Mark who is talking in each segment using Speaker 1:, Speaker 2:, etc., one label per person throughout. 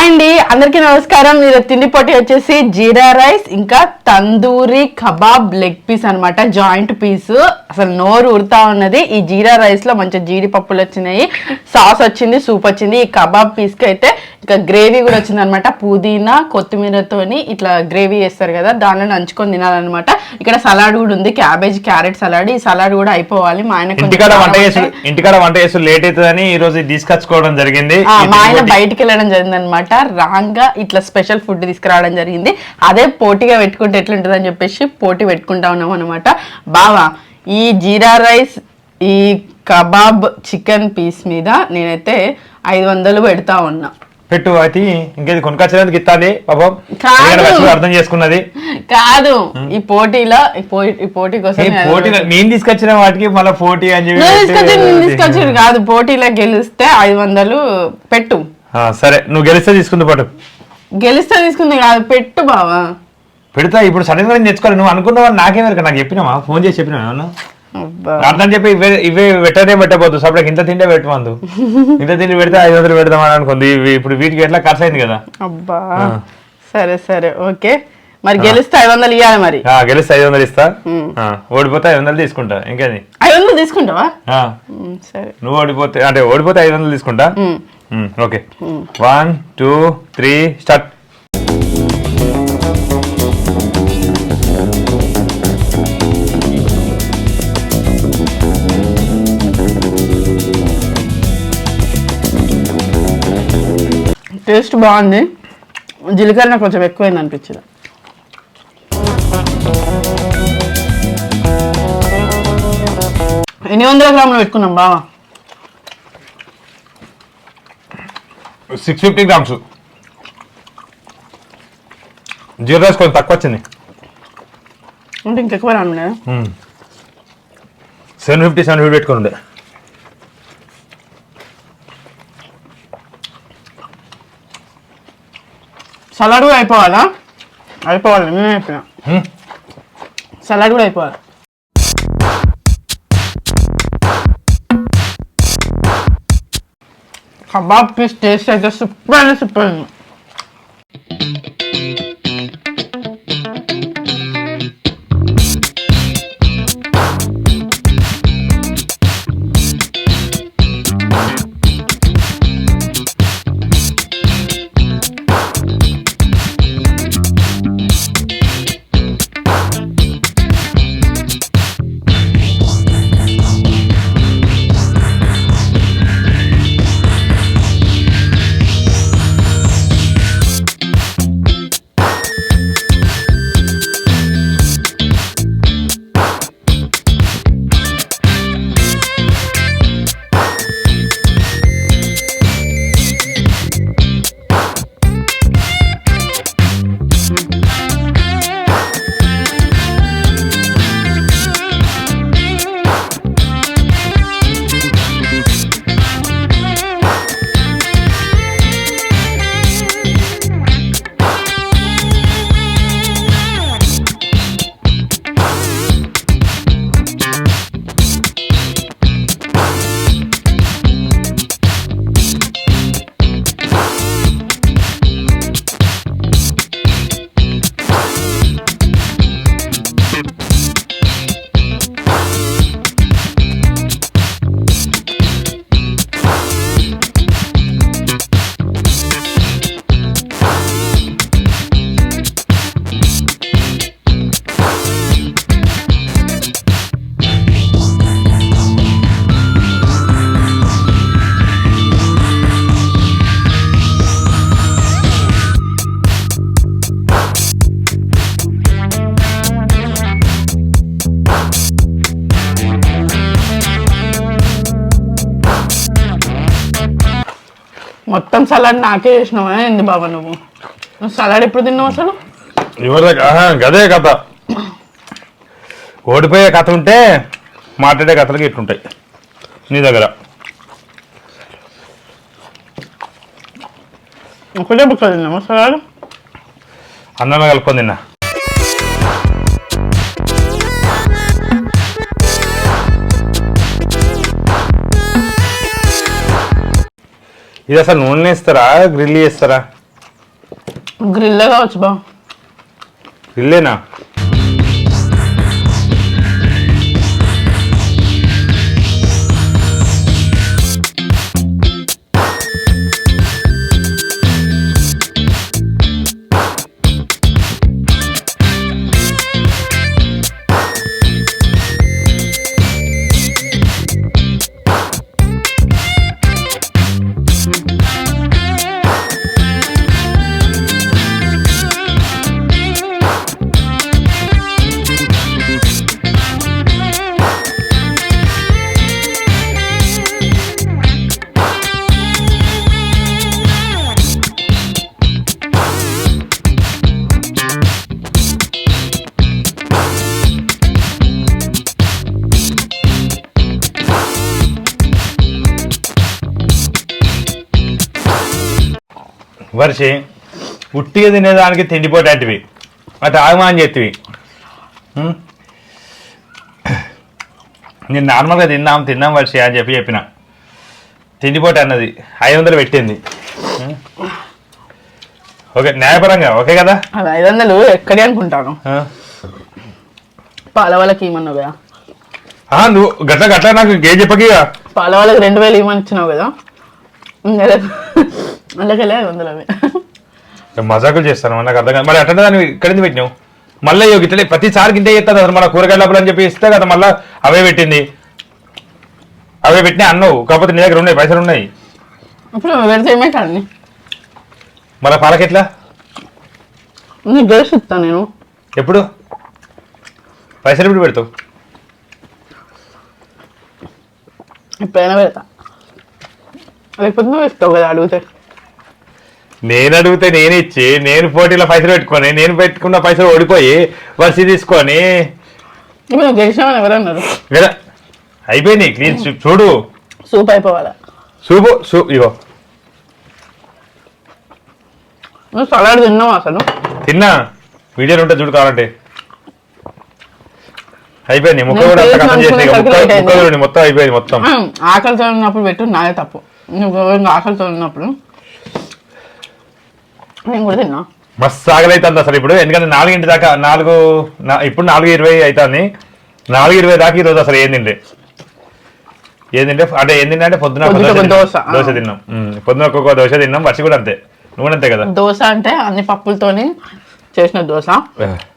Speaker 1: Hi అండి, అందరికీ నమస్కారం. మీరు తిండి పోటీ వచ్చేసి జీరా రైస్ ఇంకా తందూరి కబాబ్ లెగ్ పీస్ అన్నమాట. జాయింట్ పీస్ అసలు నోరు ఉడతా ఉన్నది. ఈ జీరా రైస్ లో మంచి జీడిపప్పులు వచ్చినాయి, సాస్ వచ్చింది, సూప్ వచ్చింది. ఈ కబాబ్ పీస్ కి అయితే ఇంకా గ్రేవీ కూడా వచ్చింది అనమాట. పుదీనా కొత్తిమీరతోని ఇట్లా గ్రేవీ చేస్తారు కదా, దానిలో నంచుకొని తినాలన్నమాట. ఇక్కడ సలాడ్ కూడా ఉంది, క్యాబేజ్ క్యారెట్ సలాడ్. ఈ సలాడ్ కూడా అయిపోవాలి. మా ఆయన
Speaker 2: ఇంటికాడ వంట చేసి లేట్ అవుతుందని ఈ రోజు తీసుకొచ్చుకోవడం జరిగింది.
Speaker 1: మా ఆయన బయటికి వెళ్ళడం జరిగింది అనమాట. రాంగా ఇట్లా స్పెషల్ ఫుడ్ తీసుకురావడం జరిగింది. అదే పోటీగా పెట్టుకుంటే ఎట్లుంటుంది అని చెప్పేసి పోటీ పెట్టుకుంటా ఉన్నాం అనమాట. బావా, ఈ జీరా రైస్ ఈ కబాబ్ చికెన్ పీస్ మీద నేనైతే 500 పెడతా ఉన్నా.
Speaker 2: పెట్టు అయితే ఇంకేది కొనుకొచ్చినందుకు ఇస్తాది పాపం, అర్థం చేసుకున్నది
Speaker 1: కాదు. ఈ పోటీలో ఈ పోటీ కోసం
Speaker 2: నేను తీసుకొచ్చిన వాటికి మళ్ళీ పోటీ అని
Speaker 1: తీసుకొచ్చి కాదు, పోటీలో గెలిస్తే 500 పెట్టు.
Speaker 2: సరే, నువ్వు గెలిస్తే తీసుకుంది పాటు.
Speaker 1: గెలిస్తే తీసుకుంది కాదు, పెట్టు బావా.
Speaker 2: పెడతా. ఇప్పుడు సడన్ గా తెచ్చుకోవాలి. నువ్వు అనుకున్నావా? నాకేమేరకు నాకు చెప్పినావా? ఫోన్ చేసి చెప్పినా ఏమన్నా అర్థం చెప్పి ఇవే పెట్టనే పెట్టబోద్దు. సపరేట్ ఇంత తింటే పెట్టమందు. ఇంత తిండి పెడితే 500 పెడదామని అనుకుంది. ఇప్పుడు వీటికి ఎట్లా ఖర్చు అయింది కదా.
Speaker 1: అబ్బా సరే సరే ఓకే. మరి గెలిస్తే 500 ఇవ్వాలి. మరి
Speaker 2: గెలిస్తే 500 ఇస్తా, ఓడిపోతే 500 తీసుకుంటా. ఇంకేది
Speaker 1: 500 తీసుకుంటావా?
Speaker 2: సరే, నువ్వు ఓడిపోతే 500 తీసుకుంటా. Okay, 1 2 3 start.
Speaker 1: టేస్ట్ బాగుంది. జీలకర్ర కొంచెం ఎక్కువైంది అనిపించింది. ఎన్ని 100 గ్రాములు పెట్టుకున్నాం బావా?
Speaker 2: 650 గ్రామ్స్. జీరా రైస్ కొంచెం తక్కువ వచ్చింది
Speaker 1: అంటే ఇంకెక్కువ రాను.
Speaker 2: 750 పెట్టుకుని ఉండే.
Speaker 1: సలాడ్ కూడా అయిపోవాలా? అయిపోవాలి, నేనే చెప్పిన. సలాడ్ కూడా అయిపోవాలి. కబాబ్ పీస్ టేస్ట్ అయితే సూపర్ అంటే సూపర్ ఉంది. మొత్తం సలాడ్ నాకే చేసినావా ఏంది బాబా? నువ్వు సలాడ్ ఎప్పుడు తిన్నావు అసలు?
Speaker 2: గదే కథ. ఓడిపోయే కథ ఉంటే మాట్లాడే కథలకి ఇట్లుంటాయి నీ దగ్గర.
Speaker 1: ఒకటే బుక్క తిన్నావా సలాడ్?
Speaker 2: అన్నంలో కలుపుకొని తిన్నా. ఇది అసలు నూనె వేస్తారా గ్రిల్ చేస్తారా?
Speaker 1: గ్రిల్ కావచ్చు బా.
Speaker 2: ఇల్లేనా? వర్షి ఉట్టిగా తినేదానికి తిండిపోటాంటివి అటు ఆగమాని చెప్తివి. నేను నార్మల్గా తిన్నాం వర్షి అని చెప్పిన తిండిపోటు అన్నది 500 పెట్టింది. ఓకే న్యాయపరంగా ఓకే కదా?
Speaker 1: 500 ఎక్కడే అనుకుంటాను. పాల వాళ్ళకి ఇవ్వమన్నావు కదా.
Speaker 2: నువ్వు గట్ల నాకు ఇంకేం చెప్పకి.
Speaker 1: పాల వాళ్ళకి 2000 ఇవ్వమని ఇచ్చినావు కదా. అందుకెళ్ళి 500
Speaker 2: మజాకులు చేస్తాను నాకు అర్థం కాదు. మరి అట్లా దాన్ని ఇక్కడి పెట్టినావు మళ్ళీ ఇట్లా ప్రతిసారికి ఇంతే చేస్తాను అసలు. మన కూరగాయల డబ్బులు అని చెప్పి ఇస్తే కదా మళ్ళీ అవే పెట్టింది. అవే పెట్టినా అన్నావు కాకపోతే నీ దగ్గర ఉన్నాయి పైసలు ఉన్నాయి.
Speaker 1: ఇప్పుడు పెడితే ఏమైతుంది?
Speaker 2: మళ్ళీ పాలకెట్లా
Speaker 1: నీకు గెలిచి ఇస్తాను నేను.
Speaker 2: ఎప్పుడు పైసలు ఎప్పుడు పెడతావు?
Speaker 1: ఎప్పుడైనా పెడతా. లేకపోతే నువ్వు ఇస్తావు కదా అడిగితే.
Speaker 2: నేను అడిగితే నేను ఇచ్చి నేను పోటీలో పైసలు పెట్టుకొని నేను పెట్టుకున్న పైసలు ఓడిపోయి వర్షి తీసుకొని
Speaker 1: ఇప్పుడు నువ్వు గెలిచామని ఎవరన్నారు?
Speaker 2: లేదా అయిపోయింది క్లీన్ చూడు.
Speaker 1: సూప్ అయిపోవాలా?
Speaker 2: సూప్ ఇగో.
Speaker 1: నువ్వు సలాడ్ తిన్నావు అసలు?
Speaker 2: తిన్నా, వీడియోలు ఉంటుంది చూడు కావాలంటే. అయిపోయింది ముక్క కూడా అంత కథం చేసి ముక్క మొత్తం అయిపోయింది మొత్తం.
Speaker 1: ఆకలితో ఉన్నప్పుడు పెట్టు, నాదే తప్పు. నువ్వు ఆకలితో ఉన్నప్పుడు నేను కూడా తిన్నా.
Speaker 2: మస్తు ఆకలి అవుతుంది అసలు ఇప్పుడు. ఎందుకంటే 4 దాకా ఇప్పుడు 4:20 అవుతుంది. 4:20 దాకా ఈరోజు అసలు ఏం తింటే అంటే ఏం తిన్నా అంటే పొద్దున దోశ తిన్నాం. పొద్దున ఒక్కొక్క దోశ తిన్నాం. వర్షి కూడా అంతే, నువ్వు అంతే కదా.
Speaker 1: దోశ అంటే అన్ని పప్పులతోని చేసిన దోశ.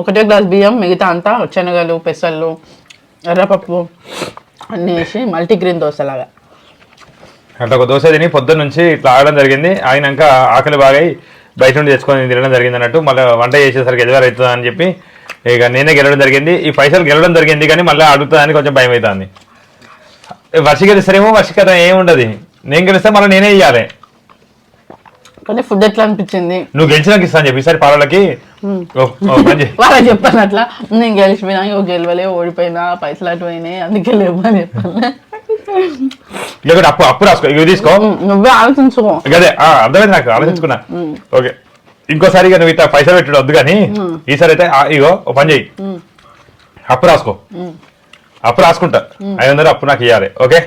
Speaker 1: ఒకటే గ్లాస్ బియ్యం, మిగతా అంతా శనగలు, పెసళ్ళు, ఎర్రపప్పు అన్నీ వేసి మల్టీగ్రెయిన్ దోశ లాగా
Speaker 2: అట్లా ఒక దోశ తిని పొద్దున్న నుంచి ఇట్లా ఆగడం జరిగింది. ఆగినాక ఆకలి బాగా బయట నుండి తెచ్చుకొని తినడం జరిగింది అన్నట్టు. మళ్ళీ వంట చేసేసరికి ఎదురు అవుతుంది అని చెప్పి ఇక నేనే గెలవడం జరిగింది. ఈ పైసలు గెలవడం జరిగింది కానీ మళ్ళీ అడుగుతుందని కొంచెం భయం అవుతుంది. వర్షి గెలుస్తారేమో, వర్షి కథ ఏముండదు. నేను గెలిస్తే మళ్ళీ నేనే ఇవ్వాలి.
Speaker 1: కానీ ఫుడ్ ఎట్లా అనిపించింది?
Speaker 2: నువ్వు గెలిచినాక ఇస్తాను చెప్పి ఈసారి పాలకి
Speaker 1: వాళ్ళకి చెప్పాను అట్లా. నేను గెలిచిపోయినా గెలవలే, ఓడిపోయినా, పైసలు అటు పోయినాయి అందుకే లేవు అని చెప్పాను.
Speaker 2: లేకపోతే అప్పు రాసుకో, ఇవి తీసుకో,
Speaker 1: నువ్వే ఆలోచించుకో.
Speaker 2: అదే అర్థమైంది నాకు, ఆలోచించుకున్నా. ఓకే ఇంకోసారి ఇక నువ్వు ఇట్లా పైసలు పెట్టాడు వద్దు కానీ ఈసారి అయితే ఇగో ఓ పని చెయ్యి, అప్పు రాసుకో. అప్పు రాసుకుంటా 500 అప్పు నాకు ఇవ్వాలి. ఓకే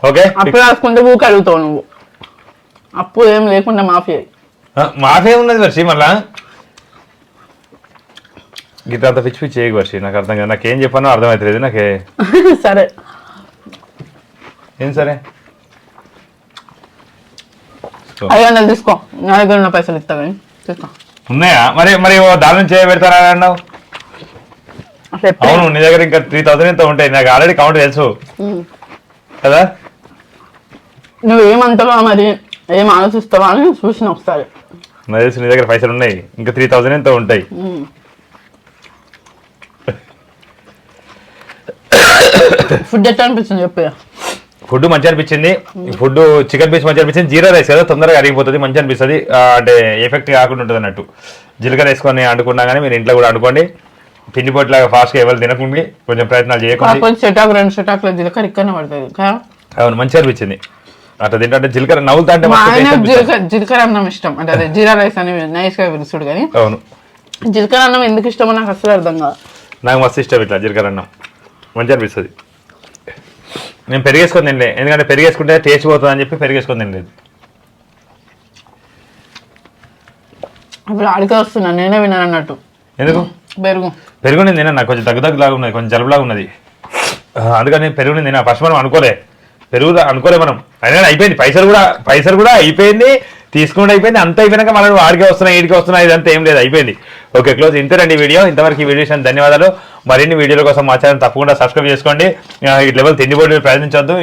Speaker 2: ఓకే
Speaker 1: అప్పు రాసుకుంటే ఊకి అడుగుతావు నువ్వు. అప్పు ఏం లేకుండా మాఫీ
Speaker 2: మాఫీ ఉన్నది వర్షి. మళ్ళా గీత అంత పిచ్చి పిచ్చి చేయకు వర్షి, నాకు అర్థం కదా. నాకేం చెప్పానో అర్థమవుతలేదు నాకే.
Speaker 1: సరే
Speaker 2: ఏం సరే
Speaker 1: 500 తీసుకో, నా దగ్గర ఉన్న పైసలు ఇస్తా కానీ తీసుకో.
Speaker 2: ఉన్నాయా? మరి దాని నుంచి పెడతారా అన్నావు? అవును, నీ దగ్గర ఇంకా 3000 ఎంతో ఉంటాయి. నాకు ఆల్రెడీ కౌంట్ తెలుసు కదా.
Speaker 1: నువ్వు ఏమంటావా మరి, ఏం ఆలోచిస్తావా అని చూసిన ఒకసారి.
Speaker 2: నాకు తెలుసు నీ దగ్గర పైసలు ఉన్నాయి, ఇంకా 3000 ఎంతో ఉంటాయి.
Speaker 1: ఫుడ్ ఎట్లా అనిపిస్తుంది చెప్పు.
Speaker 2: ఫుడ్ మంచిగా అనిపించింది. ఫుడ్ చికెన్ పీస్ మంచిగా అనిపించింది. జీరా రైస్ కదా తొందరగా అరిగిపోతుంది, మంచిగా అనిపిస్తుంది. అంటే ఎఫెక్ట్ కాకుండా ఉంటుంది అన్నట్టు. జీలకర్ర వేసుకొని అనుకున్నా కానీ మీరు ఇంట్లో కూడా అనుకోండి. పిండి పొట్లాగా ఫాస్ట్గా ఎవరు తినకుండా కొంచెం ప్రయత్నాలు చేయకుండా.
Speaker 1: 2 చెటాకులు జీలకర్ర ఇక్కడనే పడుతుంది.
Speaker 2: అవును మంచిగా అనిపించింది. అట్లా తింటే జీలకర్ర నవ్వుతా అంటే
Speaker 1: జీలకర్ర అన్నం ఇష్టం. అంటే అదే జీరా రైస్ అని నైస్ గా పిలుస్తాడు కానీ
Speaker 2: అవును
Speaker 1: జీలకర్ర అన్నం ఎందుకు ఇష్టమో నాకు అసలు అర్థం కాదు.
Speaker 2: నాకు మస్తు ఇష్టం ఇట్లా జీలకర్ర అన్నం, మంచిగా అనిపిస్తుంది. నేను పెరిగేసుకొని తినలే, ఎందుకంటే పెరిగేసుకుంటే టేస్ట్ పోతుంది అని చెప్పి పెరిగేసుకొని తినలేదు.
Speaker 1: ఇప్పుడు ఆడికి వస్తున్నా నేనే విన్నాను అన్నట్టు.
Speaker 2: ఎందుకు పెరుగు నేను తిన్నా, నాకు కొంచెం దగ్గులాగా ఉన్నది, కొంచెం జలుబులాగా ఉన్నది, అందుకని పెరుగు నేను తిన్నా. ఫస్ట్ మనం అనుకోలే మనం, అయినా అయిపోయింది. పైసలు కూడా అయిపోయింది, తీసుకుంటే అయిపోయింది, అంత అయిపోయినాక మనం ఆడికి వస్తున్నాయి ఈడికి వస్తున్నాయి ఇదంతా ఏం లేదు, అయిపోయింది. Okay close. ఇంతేనండి వీడియో. ఇంతవరకు ఈ వీడియో ధన్యవాదాలు. మరిన్ని వీడియోల కోసం మా ఛానల్ తప్పకుండా సబ్స్క్రైబ్ చేసుకోండి. ఈ లెవెల్ తిండిపోటీ ప్రయత్నించొద్దు.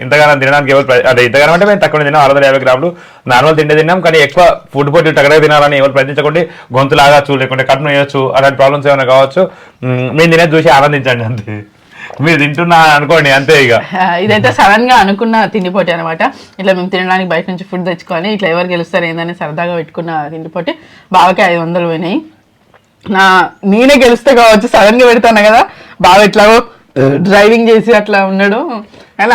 Speaker 2: ఇంతగానో తినడానికి అంటే ఇంతగానో అంటే మేము తక్కువ తిన్నాం, 650 గ్రాములు నార్మల్ తిండి తిన్నాం. కానీ ఎక్కువ ఫుడ్ పోటీ తగ్గగా తినాలని ఎవరు ప్రయత్నించకండి. గొంతు లాగచ్చు, లేకుంటే కట్నం వేయచ్చు, అలాంటి ప్రాబ్లమ్స్ ఏమైనా కావచ్చు. మేము తినేది చూసి ఆనందించండి అంతే. మీరు తింటున్నా అనుకోండి అంతే. ఇక
Speaker 1: ఇదైతే సడన్ గా అనుకున్న తిండిపోటీ అనమాట. ఇట్లా మేము తినడానికి బయట నుంచి ఫుడ్ తెచ్చుకొని ఇట్లా ఎవరు గెలుస్తారు ఏందని సరదాగా పెట్టుకున్న తిండిపోటీ. బావకి 500 పోయినాయి. నేనే గెలుస్తే కావచ్చు, సడన్ గా పెడతాను కదా. బావ ఇట్లా డ్రైవింగ్ చేసి అట్లా ఉన్నాడు. కానీ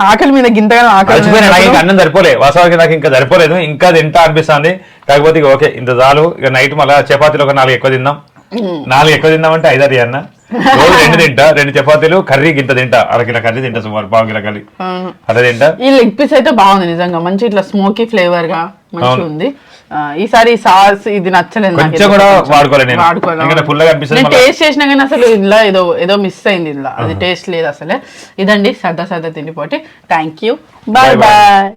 Speaker 1: ఆకలి మీద గింతగానో ఆకలి
Speaker 2: అన్నం సరిపోలే, వాస్తవానికి నాకు ఇంకా సరిపోలేదు, ఇంకా తింటా అనిపిస్తుంది. కాకపోతే ఇక ఓకే ఇంత చాలు. ఇక నైట్ మళ్ళీ చపాతీలు ఒక 4 ఎక్కువ తిందాం. 4 ఎక్కువ తిందామంటే 5 6 అన్న రోజు 2 తింటా, 2 చపాతీలు కర్రీ గింత తింటా, 1 కిలో కర్రీ తింటా, సుమారు 1/2 కిలో కర్రీ అట్లా తింటా.
Speaker 1: ఈ లెగ్ పీస్ అయితే బాగుంది నిజంగా, మంచి ఇట్లా స్మోకీ ఫ్లేవర్ గా మంచిగా ఉంది. ఈసారి సాస్ ఇది నచ్చలేదు,
Speaker 2: కొంచెం కూడా వాడుకోలేదు.
Speaker 1: టేస్ట్ చేసినా కానీ అసలు ఇలా ఏదో మిస్ అయింది, ఇలా అది టేస్ట్ లేదు అసలే. ఇదండి సరదా తిండిపోటీ. Thank you, bye bye.